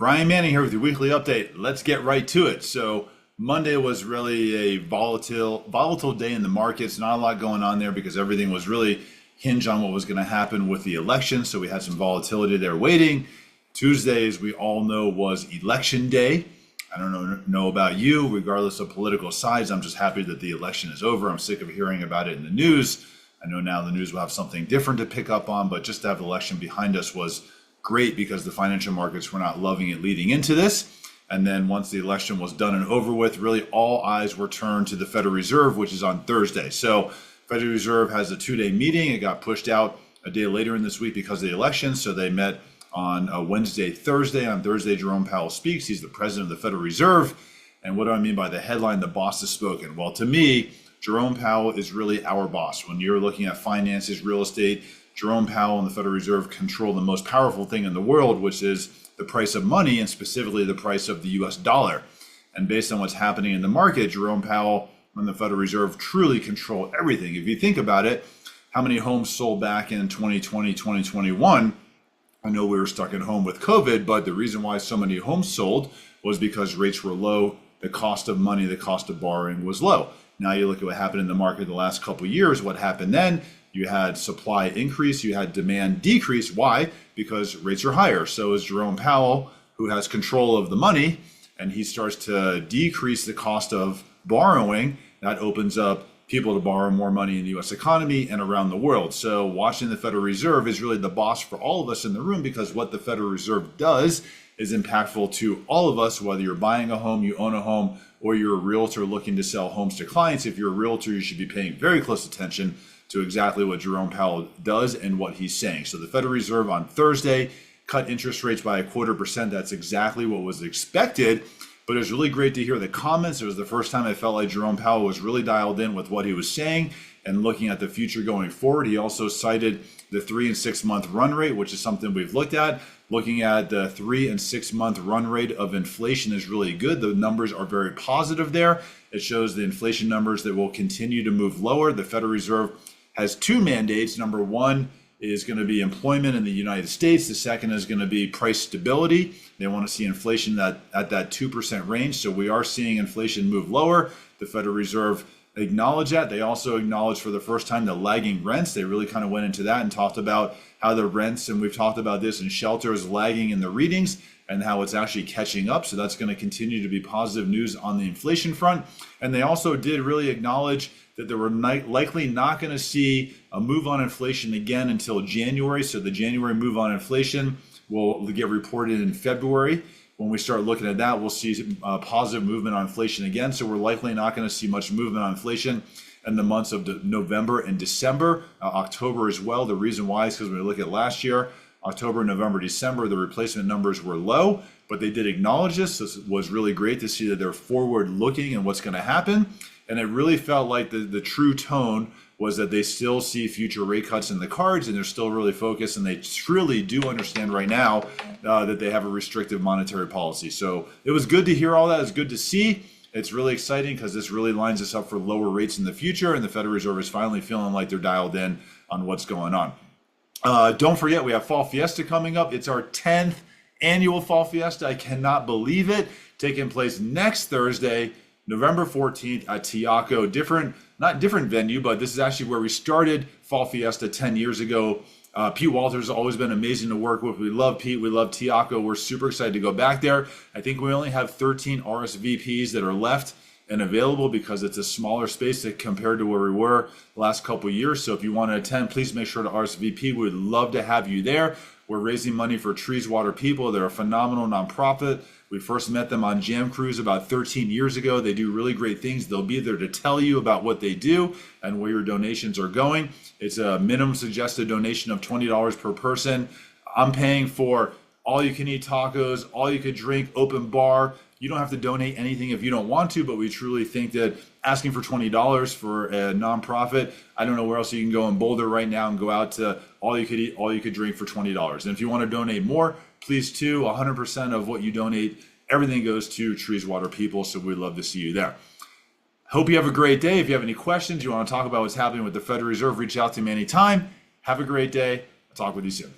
Brian Manning here with your weekly update. Let's get right to it. So Monday was really a volatile day in the markets. Not a lot going on there because everything was really hinged on what was going to happen with the election. So we had some volatility there waiting. Tuesday, as we all know, was election day. I don't know about you, regardless of political sides. I'm just happy that the election is over. I'm sick of hearing about it in the news. I know now the news will have something different to pick up on, but just to have the election behind us was great because the financial markets were not loving it leading into this. And then once the election was done and over with, really all eyes were turned to the Federal Reserve, which is on Thursday. So Federal Reserve has a 2-day meeting. It got pushed out a day later in this week because of the election. So they met on Wednesday, Thursday. On Thursday, Jerome Powell speaks. He's the president of the Federal Reserve. And what do I mean by the headline, the boss has spoken? Well, to me, Jerome Powell is really our boss. When you're looking at finances, real estate, Jerome Powell and the Federal Reserve control the most powerful thing in the world, which is the price of money and specifically the price of the US dollar. And based on what's happening in the market, Jerome Powell and the Federal Reserve truly control everything. If you think about it, how many homes sold back in 2020, 2021? I know we were stuck at home with COVID, but the reason why so many homes sold was because rates were low, the cost of money, the cost of borrowing was low. Now you look at what happened in the market the last couple of years, what happened then? You had supply increase, you had demand decrease. Why? Because rates are higher. So is Jerome Powell, who has control of the money, and he starts to decrease the cost of borrowing. That opens up people to borrow more money in the US economy and around the world. So watching the Federal Reserve is really the boss for all of us in the room because what the Federal Reserve does is impactful to all of us, whether you're buying a home, you own a home, or you're a realtor looking to sell homes to clients. If you're a realtor, you should be paying very close attention to exactly what Jerome Powell does and what he's saying. So the Federal Reserve on Thursday cut interest rates by 0.25%. That's exactly what was expected. But it was really great to hear the comments. It was the first time I felt like Jerome Powell was really dialed in with what he was saying and looking at the future going forward. He also cited the 3 and 6 month run rate, which is something we've looked at. Looking at the 3 and 6 month run rate of inflation is really good. The numbers are very positive there. It shows the inflation numbers that will continue to move lower. The Federal Reserve has 2 mandates. Number one is going to be employment in the United States. The second is going to be price stability. They want to see inflation at that 2% range. So we are seeing inflation move lower. The Federal Reserve acknowledged that. They also acknowledged for the first time the lagging rents. They really kind of went into that and talked about how the rents, and we've talked about this, in shelter is lagging in the readings and how it's actually catching up. So that's going to continue to be positive news on the inflation front. And they also did really acknowledge that they were likely not going to see a move on inflation again until January. So the January move on inflation will get reported in February. When we start looking at that, we'll see positive movement on inflation again. So we're likely not going to see much movement on inflation in the months of November and December, October as well. The reason why is because when we look at last year, October, November, December, the replacement numbers were low, but they did acknowledge this. This was really great to see that they're forward looking and what's going to happen. And it really felt like the true tone was that they still see future rate cuts in the cards and they're still really focused, and they truly do understand right now that they have a restrictive monetary policy. So it was good to hear all that. It's good to see. It's really exciting because this really lines us up for lower rates in the future, and the Federal Reserve is finally feeling like they're dialed in on what's going on. Don't forget, we have Fall Fiesta coming up. It's our 10th annual Fall Fiesta. I cannot believe it. Taking place next Thursday, November 14th at Tiaco. Not different venue, but this is actually where we started Fall Fiesta 10 years ago. Pete Walters has always been amazing to work with. We love Pete. We love Tiaco. We're super excited to go back there. I think we only have 13 RSVPs that are left and available because it's a smaller space compared to where we were the last couple of years. So if you want to attend, please make sure to RSVP. We would love to have you there. We're raising money for Trees, Water, People. They're a phenomenal nonprofit. We first met them on Jam Cruise about 13 years ago. They do really great things. They'll be there to tell you about what they do and where your donations are going. It's a minimum suggested donation of $20 per person. I'm paying for all you can eat tacos, all you could drink, open bar. You don't have to donate anything if you don't want to, but we truly think that asking for $20 for a nonprofit, I don't know where else you can go in Boulder right now and go out to all you could eat, all you could drink for $20. And if you want to donate more, please too. 100% of what you donate, everything goes to Trees, Water, People. So we'd love to see you there. Hope you have a great day. If you have any questions, you want to talk about what's happening with the Federal Reserve, reach out to me anytime. Have a great day. I'll talk with you soon.